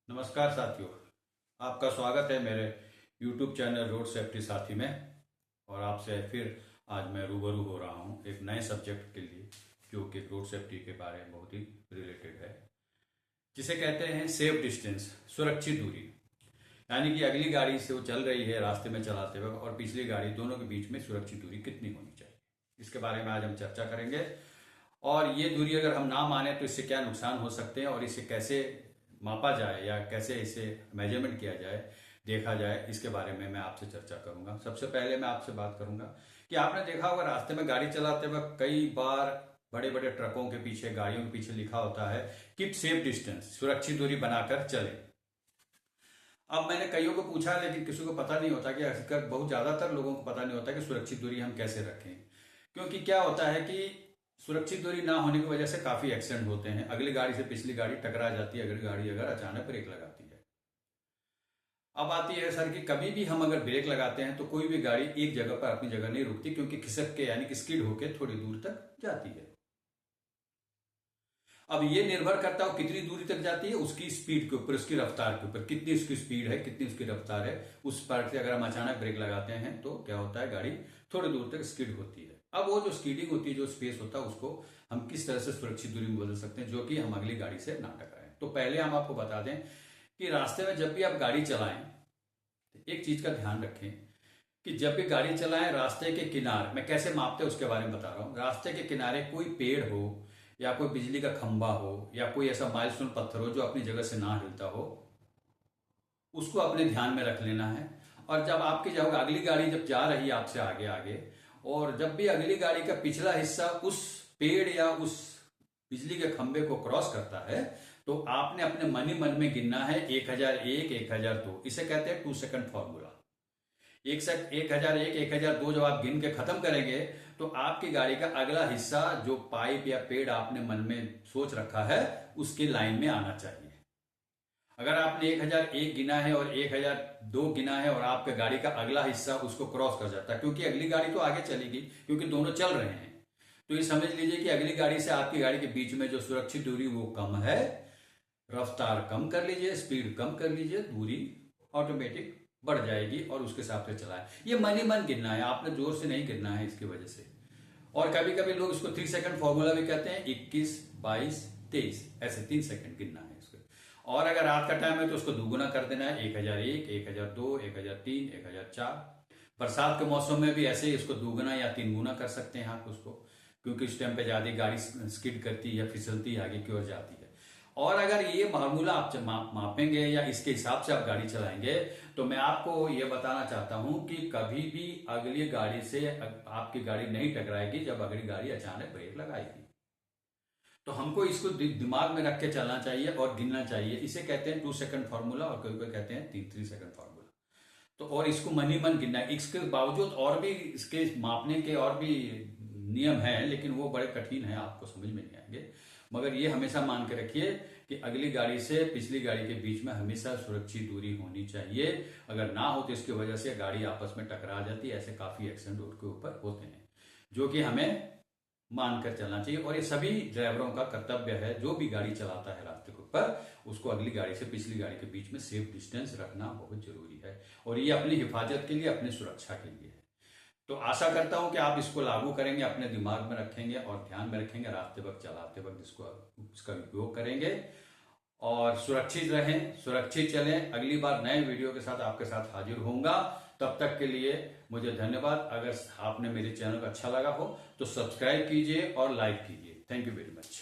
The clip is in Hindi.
नमस्कार साथियों। आपका स्वागत है मेरे YouTube चैनल रोड सेफ्टी साथी में। और आपसे फिर आज मैं रूबरू हो रहा हूं एक नए सब्जेक्ट के लिए जो कि रोड सेफ्टी के बारे में बहुत ही रिलेटेड है, जिसे कहते हैं सेफ डिस्टेंस, सुरक्षित दूरी। यानी कि अगली गाड़ी से वो चल रही है रास्ते में चलाते वक्त और पिछली गाड़ी, दोनों के बीच में सुरक्षित दूरी कितनी होनी चाहिए, इसके बारे में आज हम चर्चा करेंगे। और ये दूरी अगर हम ना माने तो इससे क्या नुकसान हो सकते हैं और इसे कैसे मापा जाए या कैसे इसे मेजरमेंट किया जाए, देखा जाए, इसके बारे में मैं आपसे चर्चा करूंगा। सबसे पहले मैं आपसे बात करूंगा कि आपने देखा होगा रास्ते में गाड़ी चलाते वक्त कई बार बड़े बड़े ट्रकों के पीछे, गाड़ियों के पीछे लिखा होता है कीप सेफ डिस्टेंस, सुरक्षित दूरी बनाकर चले। अब मैंने कईयों को पूछा लेकिन किसी को पता नहीं होता कि अक्सर बहुत ज्यादातर लोगों को पता नहीं होता कि सुरक्षित दूरी हम कैसे रखें। क्योंकि क्या होता है कि सुरक्षित दूरी ना होने की वजह से काफी एक्सीडेंट होते हैं। अगली गाड़ी से पिछली गाड़ी टकरा जाती है, अगली गाड़ी अगर अचानक ब्रेक लगाती है। अब आती है सर कि कभी भी हम अगर ब्रेक लगाते हैं तो कोई भी गाड़ी एक जगह पर अपनी जगह नहीं रुकती, क्योंकि खिसक के यानी कि स्किड होके थोड़ी दूर तक जाती है। अब ये निर्भर करता है कितनी दूरी तक जाती है, उसकी स्पीड के ऊपर, उसकी रफ्तार के ऊपर, कितनी उसकी स्पीड है, कितनी उसकी रफ्तार है। उस पर से अगर हम अचानक ब्रेक लगाते हैं तो क्या होता है, गाड़ी थोड़ी दूर तक स्किड होती है। अब वो जो स्कीडिंग होती है, जो स्पेस होता है, उसको हम किस तरह से सुरक्षित दूरी में बदल सकते हैं जो कि हम अगली गाड़ी से ना टकराएं। तो पहले हम आपको बता दें कि रास्ते में जब भी आप गाड़ी चलाएं तो एक चीज का ध्यान रखें कि जब भी गाड़ी चलाएं रास्ते के किनारे, मैं कैसे मापते हैं उसके बारे में बता रहा हूं। रास्ते के किनारे कोई पेड़ हो या कोई बिजली का खंभा हो या कोई ऐसा माइलस्टोन पत्थर हो जो अपनी जगह से ना हिलता हो, उसको अपने ध्यान में रख लेना है। और जब आपकी जब अगली गाड़ी जब जा रही है आपसे आगे आगे, और जब भी अगली गाड़ी का पिछला हिस्सा उस पेड़ या उस बिजली के खंभे को क्रॉस करता है, तो आपने अपने मन ही मन में गिनना है 1001, 1002। इसे कहते हैं 2 सेकंड फॉर्मूला। 1001, 1002 जब आप गिन के खत्म करेंगे तो आपकी गाड़ी का अगला हिस्सा जो पाइप या पेड़ आपने मन में सोच रखा है उसकी लाइन में आना चाहिए। अगर आपने 1001 गिना है और 1002 गिना है और आपके गाड़ी का अगला हिस्सा उसको क्रॉस कर जाता है, क्योंकि अगली गाड़ी तो आगे चलेगी, क्योंकि दोनों चल रहे हैं, तो ये समझ लीजिए कि अगली गाड़ी से आपकी गाड़ी के बीच में जो सुरक्षित दूरी वो कम है। रफ्तार कम कर लीजिए, स्पीड कम कर लीजिए, दूरी ऑटोमेटिक बढ़ जाएगी और उसके हिसाब से चलाएं। ये मन ही मन गिनना है, आपने जोर से नहीं गिनना है इसकी वजह से। और कभी कभी लोग इसको 3 सेकंड फॉर्मूला भी कहते हैं, 21, 22, 23, ऐसे 3 सेकंड गिनना है इसको। और अगर रात का टाइम है तो उसको दुगुना कर देना है, 1001, 1002, 1003, 1004। बरसात के मौसम में भी ऐसे ही इसको दुगुना या 3 गुना कर सकते हैं आप उसको, क्योंकि उस टाइम पे ज्यादा गाड़ी स्किड करती है या फिसलती है, आगे की ओर जाती है। और अगर ये फार्मूला आप मापेंगे या इसके हिसाब से आप गाड़ी चलाएंगे तो मैं आपको ये बताना चाहता हूं कि कभी भी अगली गाड़ी से आपकी गाड़ी नहीं टकराएगी जब अगली गाड़ी अचानक ब्रेक लगाएगी। तो हमको इसको दिमाग में रख के चलना चाहिए और गिनना चाहिए। इसे कहते हैं 2 सेकंड फॉर्मूला और कोई कोई कहते हैं 3 सेकंड फॉर्मूला। तो और इसको मन ही मन गिनना है। इसके बावजूद और भी इसके मापने के और भी नियम हैं, लेकिन वो बड़े कठिन हैं, आपको समझ में नहीं आएंगे। मगर ये हमेशा मान के रखिए कि अगली गाड़ी से पिछली गाड़ी के बीच में हमेशा सुरक्षित दूरी होनी चाहिए। अगर ना हो तो इसकी वजह से गाड़ी आपस में टकरा जाती है। ऐसे काफी एक्सीडेंट रोड के ऊपर होते हैं, जो कि हमें मानकर चलना चाहिए। और ये सभी ड्राइवरों का कर्तव्य है, जो भी गाड़ी चलाता है रास्ते के ऊपर, उसको अगली गाड़ी से पिछली गाड़ी के बीच में सेफ डिस्टेंस रखना बहुत जरूरी है। और ये अपनी हिफाजत के लिए, अपनी सुरक्षा के लिए है। तो आशा करता हूं कि आप इसको लागू करेंगे, अपने दिमाग में रखेंगे और ध्यान में रखेंगे, रास्ते वक्त चलाते वक्त इसका उपयोग करेंगे और सुरक्षित रहें, सुरक्षित चलें। अगली बार नए वीडियो के साथ आपके साथ हाजिर होऊंगा। तब तक के लिए मुझे धन्यवाद। अगर आपने मेरे चैनल को अच्छा लगा हो तो सब्सक्राइब कीजिए और लाइक कीजिए। Thank you very much.